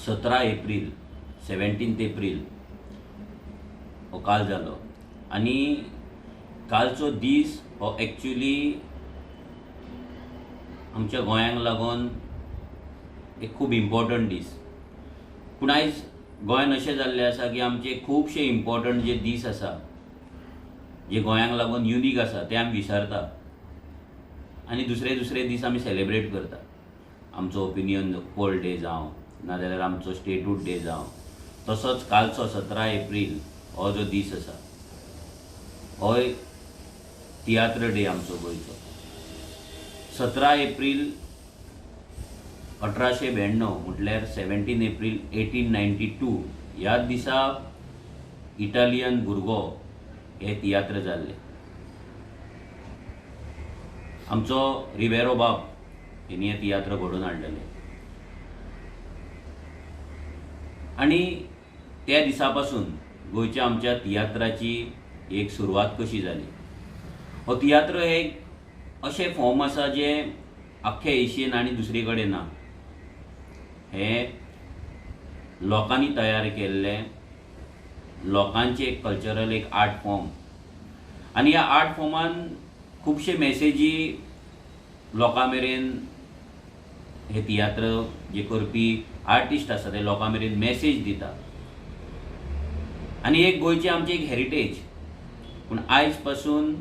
17 एप्रील 17 एप्रील हो काल जालो आणि कालचो दीस हो एक्चुली आमच्या गोंयांक लागून एक खूब इम्पॉर्टंट दीस. पूण आयज गोंयान अशें जाल्लें आसा की आमचे खुबशे इम्पॉर्टंट जे दीस आसा जे गोंयांक लागून युनीक आसा ते आमी विसरता आनी दुसरे दुसरे दीस आमी सेलेब्रेट करता. आमचो ओपिनियन पोल डे जावं नाजाल्यार आमचो स्टेटूड डे जावं, तसोच कालचो 17 एप्रील हो जो दीस आसा हो तियात्र डे आमचो गोंयचो. 17 एप्रील 1892 म्हटल्यार 17 एप्रील 1892 ह्या दिसा इटालियन भुरगो हे तियात्र जाल्ले. आमचो रिबेरो बाब हेणी हे तियात्र घडोवन हाडलेले आनी त्या दिसा पासून गोंयच्या आमच्या तियात्राची एक सुरवात कशी जाली. हो तियात्र एक अशें फॉर्म आसा जे आख्खे एशियेन आनी दुसरे कडेन ना. हे लोकांनी तयार केल्ले लोकांचे एक कल्चरल एक आर्ट फॉर्म आनी ह्या आर्ट फॉर्मान खुबशे मेसेजी लोकां मेरेन हे तियात्र जे करपी आर्टिस्ट आसा ते लोकां मेरेन मेसेज दिता आनी एक गोंयचे आमचे एक हेरिटेज. पूण आयज पासून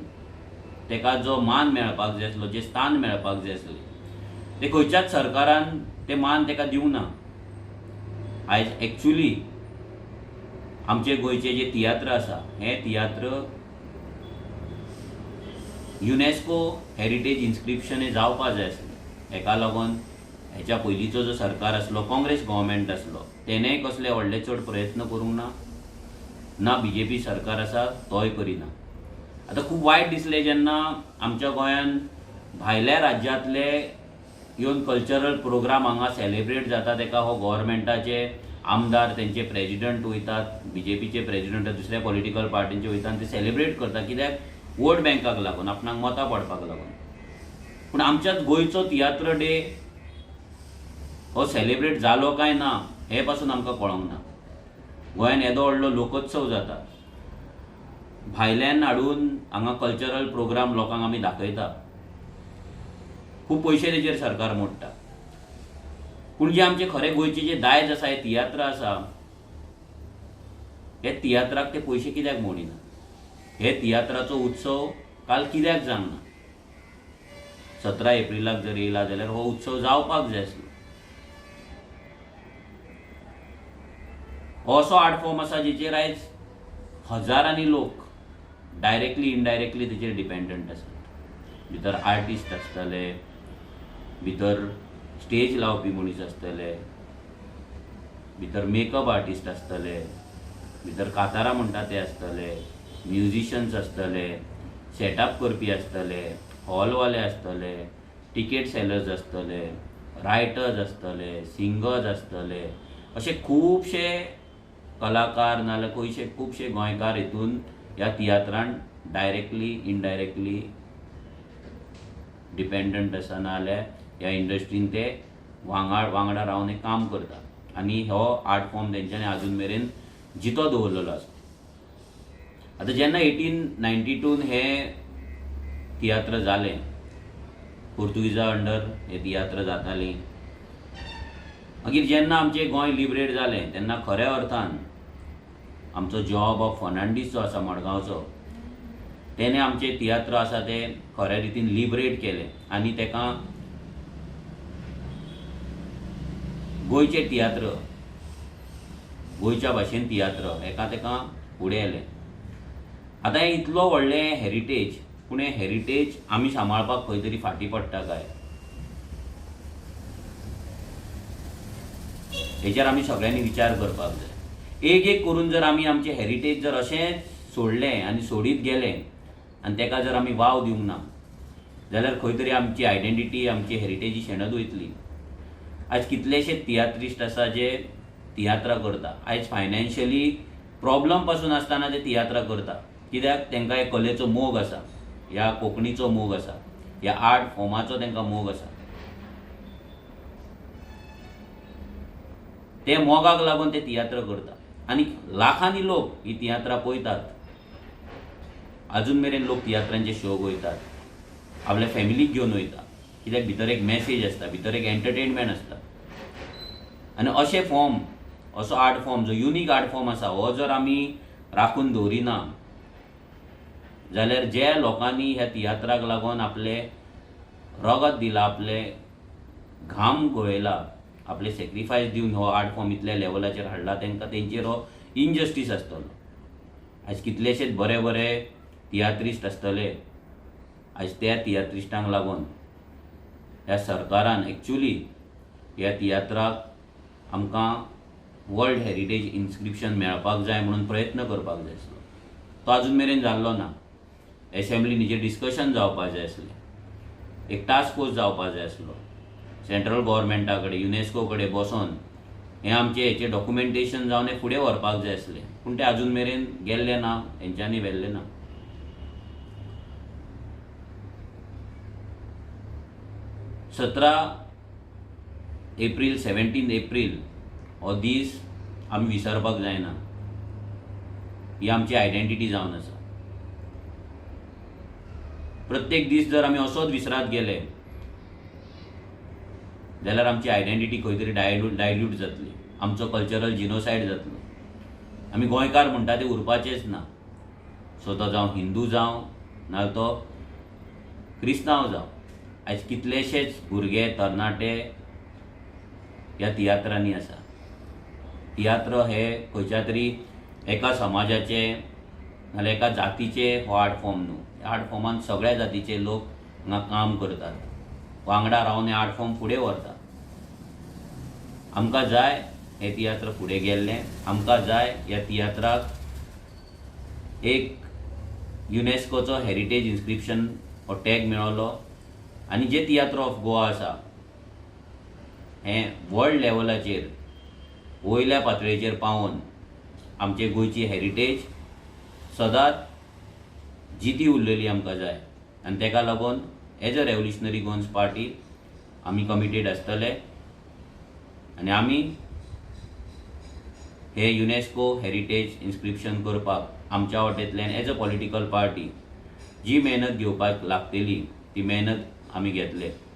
तेका जो मान मेळपाक जाय आसलो, जे स्थान मेळपाक जाय आसलें, ते खंयच्याच सरकारान ते मान तेका दिवंक ना. आयज एक्चुली आमचे गोंयचे जे तियात्र आसा हे तियात्र युनेस्को हेरिटेज इन्स्क्रिप्शन हे जावपाक जाय आसलें. हेका लागून हेच्या पयलींचो जो सरकार आसलो, काँग्रेस गव्हर्मेंट आसलो, तेणेय कसले व्हडले चड प्रयत्न करूंक ना BJP सरकार आसा तोय करिना. आतां खूब वायट दिसलें जेन्ना आमच्या गोंयान भायल्या राज्यांतले येवन कल्चरल प्रोग्राम हांगा सेलेब्रेट जाता, तेका हो गव्हर्मेंटाचे आमदार तेंचे प्रेजिडंट वयतात, BJPचे प्रेजिडंट दुसऱ्या पॉलिटिकल पार्टींचे वयता आनी ते सेलेब्रेट करता. कित्याक? वोट बँकाक लागून, आपणाक मतां पडपाक लागून. पूण आमच्याच गोंयचो तियात्र डे हो सेलेब्रेट जालो काय ना हे पासून आमकां कळोंक ना. गोंयान येदो व्हडलो लोकोत्सव जाता, भायल्यान हाडून हांगा कल्चरल प्रोग्राम लोकांक आमी दाखयता, खूब पयशे तेचेर सरकार मोडटा. पूण जे आमचे खरे गोंयचे जे दायज आसा, हे तियात्र आसा, हे तियात्राक ते पयशे कित्याक मोडिना? हे तियात्राचो उत्सव काल कित्याक जावंक ना? 17 एप्रिलाक जर येयला जाल्यार हो उत्सव जावपाक जाय आसलो. हो असो आर्ट फॉर्म आसा जेचेर आयज हजारांनी लोक डायरेक्टली इनडायरेक्टली तेचेर डिपेंडंट आसात. भितर आर्टिस्ट आसतले, भितर स्टेज लावपी मनीस आसतले, भितर मेकअप आर्टिस्ट आसतले, भितर कातारां म्हणटा ते आसतले, म्युजिशियन्स आसतले, सेटअप करपी आसतले, हॉलवाले आसतले, टिकेट सेलर्स आसतले, रायटर्स आसतले, सिंगर्स आसतले, अशे खुबशे कलाकार नाजाल्यार खुबशे गोंयकार हितून ह्या तियात्रान डायरेक्टली इनडायरेक्टली डिपेंडंट आसा, नाजाल्यार ह्या इंडस्ट्रीन ते वांगडा रावन एक काम करता आनी हो आर्ट फॉर्म तेंच्यांनी आजून मेरेन जितो दवरलेलो आसा. आतां जेन्ना 1892 हे तियात्र जालें, पोर्तुगीजा अंडर हे तियात्र जातालीं, मागीर जेन्ना आमचें गोंय लिबरेट जालें तेन्ना खऱ्या अर्थान आमचो जॉब ऑफ फर्नांडीस जो आसा मडगांवचो, तेणे आमचे तियात्र आसा ते खऱ्या रितीन लिबरेट केले आनी तेका गोंयचे तियात्र, गोंयच्या भाशेन तियात्र हेका तेका फुडें येलें. आतां हें इतलो व्हडलें हेरिटेज, पूण हें हेरिटेज आमी सांबाळपाक खंय तरी फाटीं पडटा काय, हेचेर आमी सगळ्यांनी विचार करपाक जाय. एक करून जर आमी आमचें हेरिटेज जर अशें सोडलें आनी सोडीत गेले आनी तेका जर आमी वाव दिवंक ना जाल्यार खंय तरी आमची आयडेंटिटी, आमची हेरिटेज शेणत वयतली. आयज कितलेशे तियात्रिस्ट आसा जे तियात्रां करता, आयज फायनान्शियली प्रॉब्लम पासून आसतना ते तियात्रां करता. कित्याक? तेंकां हे कलेचो मोग आसा, ह्या कोंकणीचो मोग आसा, ह्या आर्ट फॉर्माचो तेंकां मोग आसा. ते मोगाक लागून ते तियात्र करतात आनी लाखांनी लोक ही तियात्रां पळयतात. अजून मेरेन लोक तियात्रांचे शोक वयतात, आपल्या फॅमिलीक घेवन वयता, कित्याक भितर एक मॅसेज आसता, भितर एक एंटरटेनमेंट आसता. आनी अशे फॉर्म, असो आर्ट फॉर्म जो युनीक आर्ट फॉर्म आसा, हो जर आमी राखून दवरिना जाल्यार ज्या लोकांनी ह्या तियात्राक लागून आपले रगत दिला, आपले घाम गळयला, आपले सॅक्रिफायस दिवन हो आर्ट फॉर्म इतल्या लेवलाचेर हाडला, तांकां तेंचेर हो इनजस्टीस आसतलो. आयज कितलेशेच बरे बरे तियात्रिस्ट आसतले, आयज त्या तियात्रिस्टांक लागून ह्या सरकारान एक्चुली ह्या तियात्राक आमकां वर्ल्ड हेरिटेज इन्स्क्रिप्शन मेळपाक जाय म्हणून प्रयत्न करपाक जाय आसलो. तो आजून मेरेन जाल्लो ना. एसेंब्लीन हेजेर डिस्कशन जावपाक जाय आसलें, एक टास्क फोर्स जावपाक जाय आसलो, सेंट्रल गव्हर्मेंटा कडेन, युनेस्को कडेन बसोन हें आमचें हेचें डॉक्युमेंटेशन जावन हें फुडें व्हरपाक जाय आसलें. पूण तें आजून मेरेन गेल्लें ना, हेंच्यांनी व्हेल्लें ना. 17 एप्रील 17 एप्रील हो दीस आमी विसरपाक जायना. ही आमची आयडेंटिटी जावन आसा. प्रत्येक दीस जर आमी असोच विसरात गेले जाल्यार आमची आयडेंटिटी खंय तरी डायल्यूट जातली, आमचो कल्चरल जिनोसायड जातलो. आमी गोंयकार म्हणटा ते उरपाचेच ना. सो तो जावं हिंदू जावं ना तो क्रिस्तांव जावं. आयज कितलेशेच भुरगे तरणाटे ह्या तियात्रांनी आसा. तियात्र हे खंयच्या तरी एका समाजाचे नाल्यार एका जातीचे हो आर्ट फॉर्म न्हू. ह्या आर्ट फॉर्मान सगळ्या जातीचे लोक हांगा काम करतात, वांगडा रावन हे आर्ट फॉर्म फुडें व्हरतात. आमकां जाय हें तियात्र फुडें गेल्लें. आमकां जाय ह्या तियात्राक एक युनेस्कोचो हेरिटेज इन्स्क्रिप्शन हो टॅग मेळलो. आनी जे तियात्र ऑफ गोवा आसा हें वर्ल्ड लेवलाचेर वयल्या पातळेचेर पावोवन आमचे गोंयची हेरिटेज सदांच जिती उरलेली आमकां जाय. आनी ताका लागून as a revolutionary Goans party आमी कमिटेड आसतले. आनी आमी हे युनेस्को हेरिटेज इन्स्क्रिप्शन करपाक आमच्या वाटेंतल्यान एज अ पॉलिटिकल पार्टी जी मेहनत घेवपाक लागतली ती मेहनत आमी घेतले.